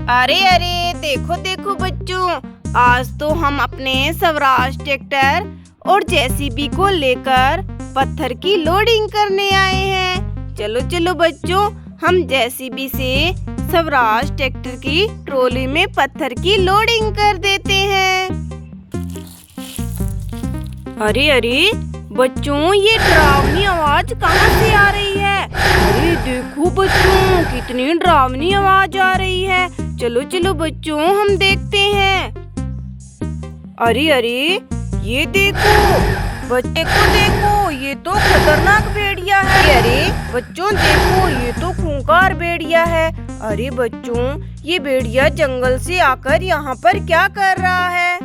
अरे अरे देखो देखो बच्चों, आज तो हम अपने स्वराज ट्रैक्टर और जेसीबी को लेकर पत्थर की लोडिंग करने आए हैं। चलो चलो बच्चों, हम जेसीबी से स्वराज ट्रैक्टर की ट्रॉली में पत्थर की लोडिंग कर देते हैं। अरे अरे बच्चों, ये डरावनी आवाज कहाँ से आ रही है? अरे देखो बच्चों, कितनी डरावनी आवाज आ रही है। चलो चलो बच्चों, हम देखते हैं। अरे अरे ये देखो बच्चे को देखो, ये तो खतरनाक भेड़िया है। अरे बच्चों देखो, ये तो खूंखार भेड़िया है। अरे बच्चों, ये भेड़िया जंगल से आकर यहाँ पर क्या कर रहा है?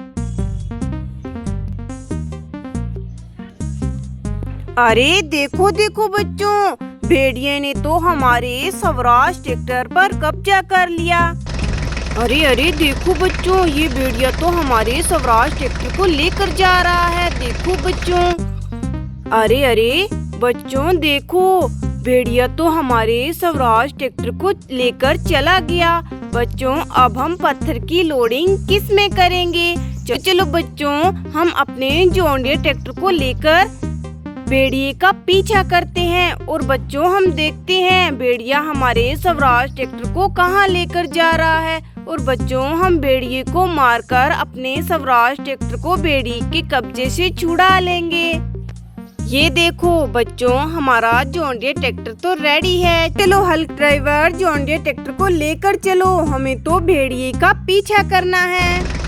अरे देखो देखो बच्चों, भेड़िए ने तो हमारे स्वराज ट्रैक्टर पर कब्जा कर लिया। अरे अरे देखो बच्चों, ये भेड़िया तो हमारे स्वराज ट्रैक्टर को लेकर जा रहा है। देखो बच्चों, अरे अरे बच्चों देखो, भेड़िया तो हमारे स्वराज ट्रैक्टर को लेकर चला गया। बच्चों, अब हम पत्थर की लोडिंग किस में करेंगे? चलो बच्चों, हम अपने जॉन डीरे ट्रैक्टर को लेकर भेड़िए का पीछा करते हैं और बच्चों हम देखते हैं भेड़िया हमारे स्वराज ट्रैक्टर को कहाँ लेकर जा रहा है। और बच्चों, हम भेड़िए को मारकर अपने स्वराज ट्रैक्टर को भेड़िए के कब्जे से छुड़ा लेंगे। ये देखो बच्चों, हमारा जॉन डीरे ट्रैक्टर तो रेडी है। चलो Hulk driver, John Deere tractor को लेकर चलो, हमें तो भेड़िए का पीछा करना है।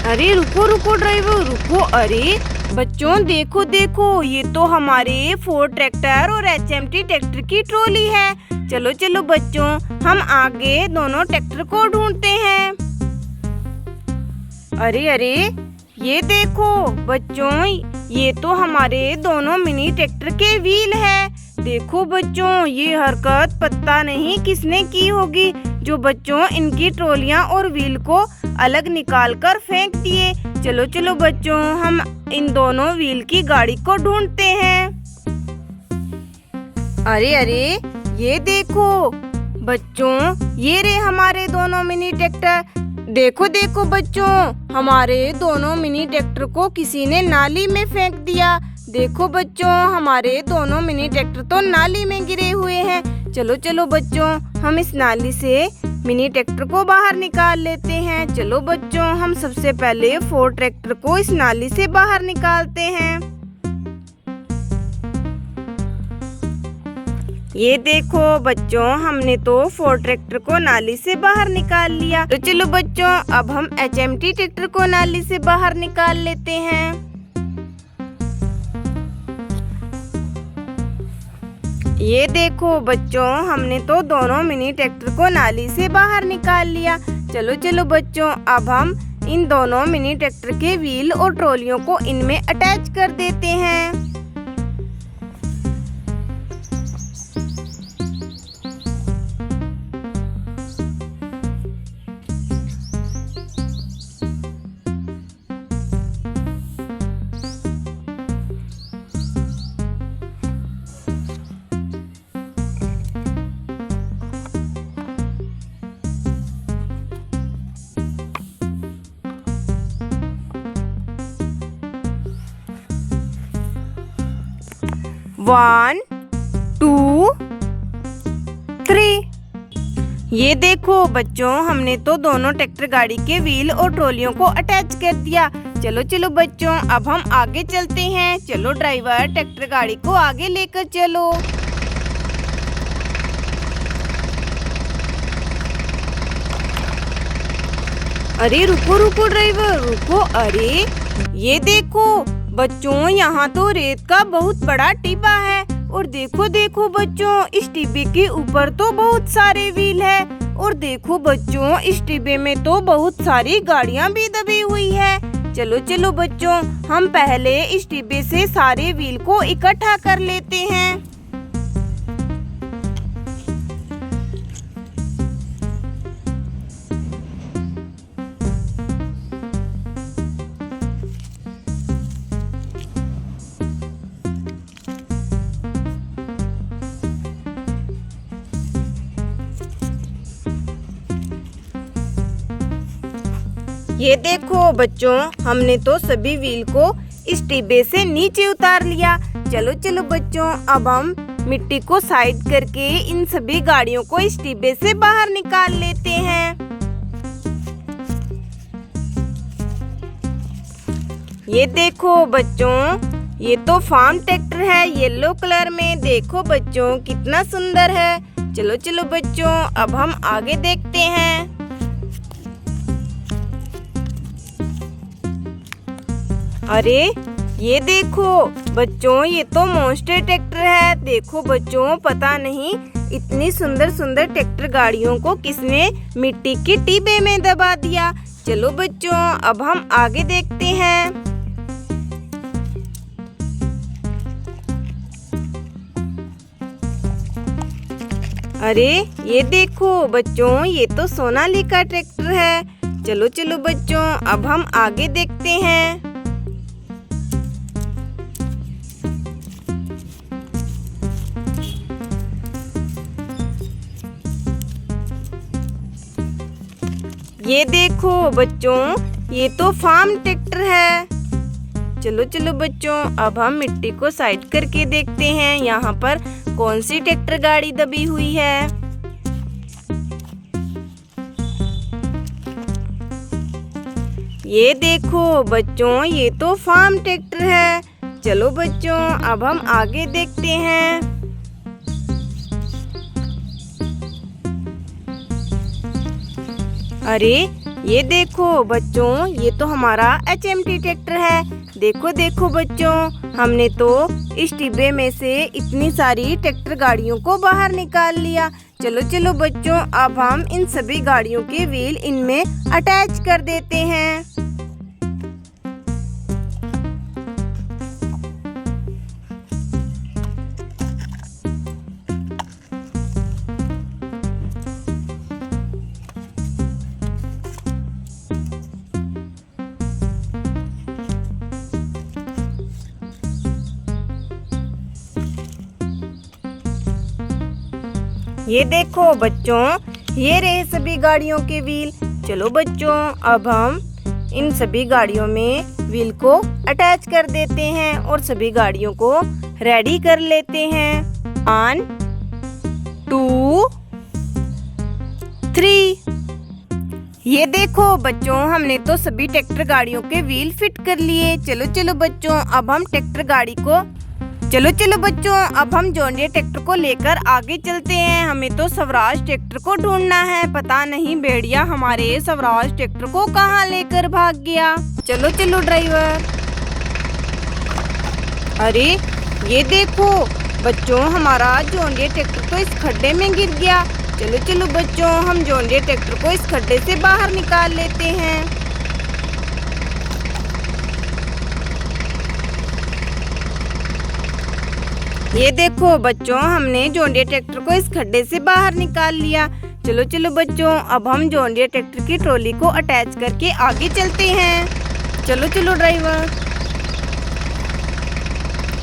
अरे रुको रुको ड्राइवर रुको। अरे बच्चों देखो देखो, ये तो हमारे फोर्ड ट्रैक्टर और एचएमटी ट्रैक्टर की ट्रॉली है। चलो चलो बच्चों, हम आगे दोनों ट्रैक्टर को ढूंढते हैं। अरे अरे ये देखो बच्चों, ये तो हमारे दोनों मिनी ट्रैक्टर के व्हील है। देखो बच्चों, ये हरकत पता नहीं किसने की होगी, जो बच्चों इनकी ट्रॉलियां और व्हील को अलग निकाल कर फेंक दिए। चलो चलो बच्चों, हम इन दोनों व्हील की गाड़ी को ढूंढते हैं। अरे अरे ये देखो बच्चों, ये रहे हमारे दोनों मिनी ट्रैक्टर। देखो देखो बच्चों, हमारे दोनों मिनी ट्रैक्टर को किसी ने नाली में फेंक दिया। देखो बच्चों, हमारे दोनों मिनी ट्रैक्टर तो नाली में गिरे हुए हैं। चलो चलो बच्चों, हम इस नाली से मिनी ट्रैक्टर को बाहर निकाल लेते हैं। चलो बच्चों, हम सबसे पहले फोर्ड ट्रैक्टर को इस नाली से बाहर निकालते हैं। ये देखो बच्चों, हमने तो फोर्ड ट्रैक्टर को नाली से बाहर निकाल लिया। तो चलो बच्चों, अब हम एचएमटी ट्रैक्टर को नाली से बाहर निकाल लेते हैं। ये देखो बच्चों, हमने तो दोनों मिनी ट्रैक्टर को नाली से बाहर निकाल लिया। चलो चलो बच्चों, अब हम इन दोनों मिनी ट्रैक्टर के व्हील और ट्रॉलियों को इनमें अटैच कर देते हैं। One two three. ये देखो बच्चों, हमने तो दोनों ट्रैक्टर गाड़ी के व्हील और ट्रॉलियों को अटैच कर दिया। चलो चलो बच्चों, अब हम आगे चलते हैं। चलो ड्राइवर, ट्रैक्टर गाड़ी को आगे लेकर चलो। अरे रुको रुको ड्राइवर रुको। अरे ये देखो बच्चों, यहाँ तो रेत का बहुत बड़ा टिब्बा है। और देखो देखो बच्चों, इस टिब्बे के ऊपर तो बहुत सारे व्हील है। और देखो बच्चों, इस टिब्बे में तो बहुत सारी गाड़ियाँ भी दबी हुई है। चलो चलो बच्चों, हम पहले इस टिब्बे से सारे व्हील को इकट्ठा कर लेते हैं। ये देखो बच्चों, हमने तो सभी व्हील को इस टिब्बे से नीचे उतार लिया। चलो चलो बच्चों, अब हम मिट्टी को साइड करके इन सभी गाड़ियों को इस टिब्बे से बाहर निकाल लेते हैं। ये देखो बच्चों, ये तो फार्म ट्रैक्टर है येलो कलर में। देखो बच्चों कितना सुंदर है। चलो चलो बच्चों, अब हम आगे देखते हैं। अरे ये देखो बच्चों, ये तो मॉन्स्टर ट्रैक्टर है। देखो बच्चों, पता नहीं इतनी सुंदर सुंदर ट्रैक्टर गाड़ियों को किसने मिट्टी के टिब्बे में दबा दिया। चलो बच्चों, अब हम आगे देखते हैं। अरे ये देखो बच्चों, ये तो सोनालिका ट्रैक्टर है। चलो चलो बच्चों, अब हम आगे देखते हैं। ये देखो बच्चों, ये तो फार्म ट्रैक्टर है। चलो चलो बच्चों, अब हम मिट्टी को साइड करके देखते हैं यहाँ पर कौन सी ट्रैक्टर गाड़ी दबी हुई है। ये देखो बच्चों, ये तो फार्म ट्रैक्टर है। चलो बच्चों, अब हम आगे देखते हैं। अरे ये देखो बच्चों, ये तो हमारा HMT ट्रैक्टर है। देखो देखो बच्चों, हमने तो इस टिब्बे में से इतनी सारी ट्रैक्टर गाड़ियों को बाहर निकाल लिया। चलो चलो बच्चों, अब हम इन सभी गाड़ियों के व्हील इनमें अटैच कर देते हैं। ये देखो बच्चों, ये रहे सभी गाड़ियों के व्हील। चलो बच्चों, अब हम इन सभी गाड़ियों में व्हील को अटैच कर देते हैं और सभी गाड़ियों को रेडी कर लेते हैं। 1 2 3। ये देखो बच्चों, हमने तो सभी ट्रैक्टर गाड़ियों के व्हील फिट कर लिए। चलो चलो बच्चों, अब हम ट्रैक्टर गाड़ी को चलो बच्चों, अब हम जॉन डीरे ट्रैक्टर को लेकर आगे चलते हैं। हमें तो स्वराज ट्रैक्टर को ढूंढना है। पता नहीं भेड़िया हमारे स्वराज ट्रैक्टर को कहाँ लेकर भाग गया। चलो चलो ड्राइवर। अरे ये देखो बच्चों, हमारा जॉन डीरे ट्रैक्टर तो इस खड्डे में गिर गया। चलो चलो बच्चों, हम जॉन डीरे ट्रैक्टर को इस खड्डे से बाहर निकाल लेते हैं। ये देखो बच्चों, हमने जॉन डीरे ट्रैक्टर को इस खड्डे से बाहर निकाल लिया। चलो चलो बच्चों, अब हम जॉन डीरे ट्रैक्टर की ट्रॉली को अटैच करके आगे चलते हैं। चलो चलो ड्राइवर।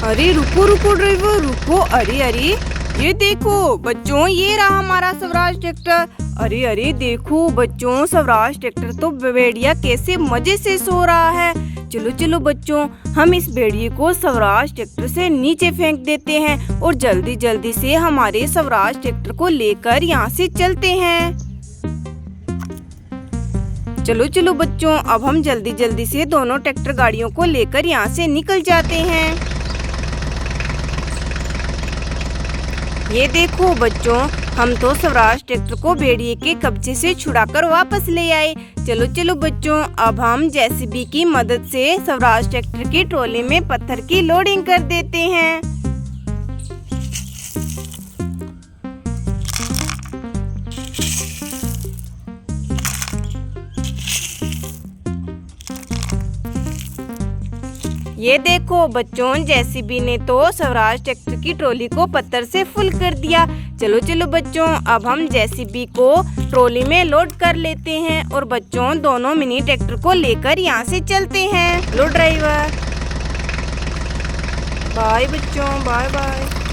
अरे रुको रुको ड्राइवर रुको। अरे अरे ये देखो बच्चों, ये रहा हमारा स्वराज ट्रैक्टर। अरे अरे देखो बच्चों, स्वराज ट्रैक्टर तो भेड़िया कैसे मजे से सो रहा है। चलो चलो बच्चों, हम इस भेड़िए को स्वराज ट्रैक्टर से नीचे फेंक देते हैं और जल्दी जल्दी से हमारे स्वराज ट्रैक्टर को लेकर यहाँ से चलते हैं। चलो चलो बच्चों, अब हम जल्दी जल्दी से दोनों ट्रैक्टर गाड़ियों को लेकर यहाँ से निकल जाते हैं। ये देखो बच्चों, हम तो स्वराज ट्रैक्टर को भेड़िए के कब्जे से छुड़ाकर वापस ले आए। चलो चलो बच्चों, अब हम JCB की मदद से स्वराज ट्रैक्टर की ट्रॉली में पत्थर की लोडिंग कर देते हैं। ये देखो बच्चों, JCB ने तो स्वराज ट्रैक्टर की ट्रॉली को पत्थर से फुल कर दिया। चलो चलो बच्चों, अब हम JCB को ट्रॉली में लोड कर लेते हैं और बच्चों दोनों मिनी ट्रैक्टर को लेकर यहाँ से चलते हैं। लो ड्राइवर। बाय बच्चों, बाय बाय।